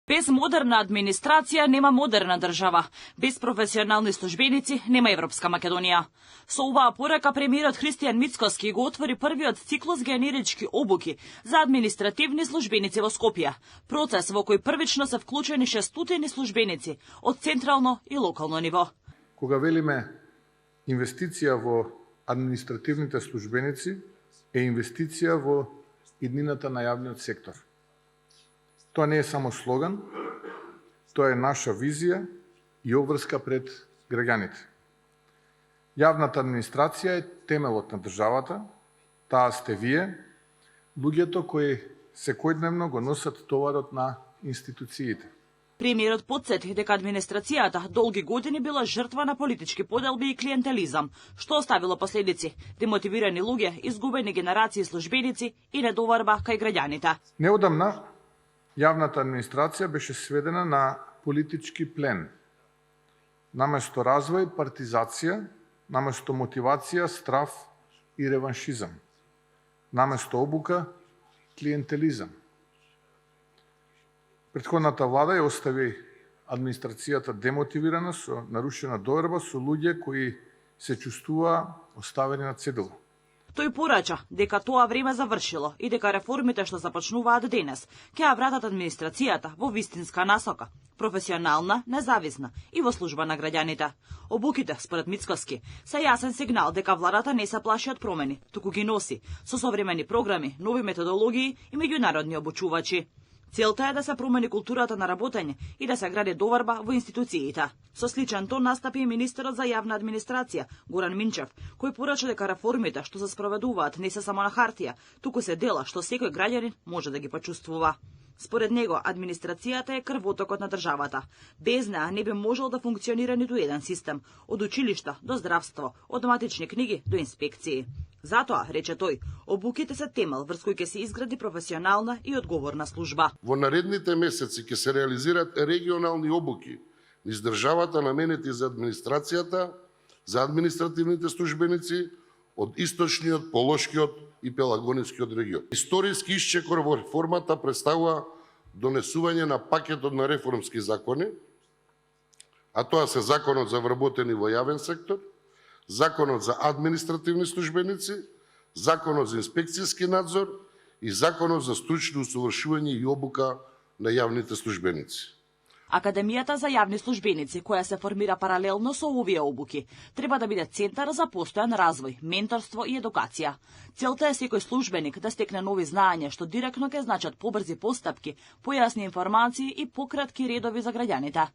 Без модерна администрација нема модерна држава. Без професионални службеници нема Европска Македонија. Со оваа порака премиерот Христијан Мицкоски го отвори првиот циклус генерички обуки за административни службеници во Скопје. Процес во кој првично се вклучени 600 службеници од централно и локално ниво. Кога велиме инвестиција во административните службеници е инвестиција во иднината на јавниот сектор. Тоа не е само слоган, тоа е наша визија и обврска пред граѓаните. Јавната администрација е темелот на државата, таа сте вие, луѓето кои секојдневно го носат товарот на институциите. Премиерот потсети дека администрацијата долги години била жртва на политички поделби и клиентелизам, што оставило последици: демотивирани луѓе, изгубени генерации службеници и недоварба кај граѓаните. Неодамна јавната администрација беше сведена на политички плен. Наместо развој, партизација, наместо мотивација, страв и реваншизам. Наместо обука, клиентелизам. Претходната влада ја остави администрацијата демотивирана, со нарушена доверба со луѓе кои се чувствуваа оставени на цедила. Тој порача дека тоа време завршило и дека реформите што започнуваат денес ќе ја вратат администрацијата во вистинска насока, професионална, независна и во служба на граѓаните. Обуките, според Мицкоски, се јасен сигнал дека владата не се плаши од промени, туку ги носи со современи програми, нови методологии и меѓународни обучувачи. Целта е да се промени културата на работење и да се гради доварба во институциите. Со сличен тон настапи и министерот за јавна администрација, Горан Минчев, кој порача дека реформите што се спроведуваат не се само на хартија, туку се дела што секој граѓанин може да ги почувствува. Според него, администрацијата е крвотокот на државата. Без неа не би можел да функционира ниту еден систем, од училишта до здравство, од матични книги до инспекции. Затоа, рече тој, обуките се темел врз кој ќе се изгради професионална и одговорна служба. Во наредните месеци ќе се реализираат регионални обуки низ државата наменети за администрацијата, за административните службеници од источниот, полошкиот и пелагонискиот регион. Историски исчекор во реформата представува донесување на пакетот на реформски закони, а тоа се Законот за вработени во јавен сектор, Законот за административни службеници, Законот за инспекцијски надзор и Законот за стручно усовршување и обука на јавните службеници. Академијата за јавни службеници, која се формира паралелно со овие обуки, треба да биде центар за постојан развој, менторство и едукација. Целта е секој службеник да стекне нови знаења што директно ќе значат побрзи постапки, појасни информации и пократки редови за граѓаните.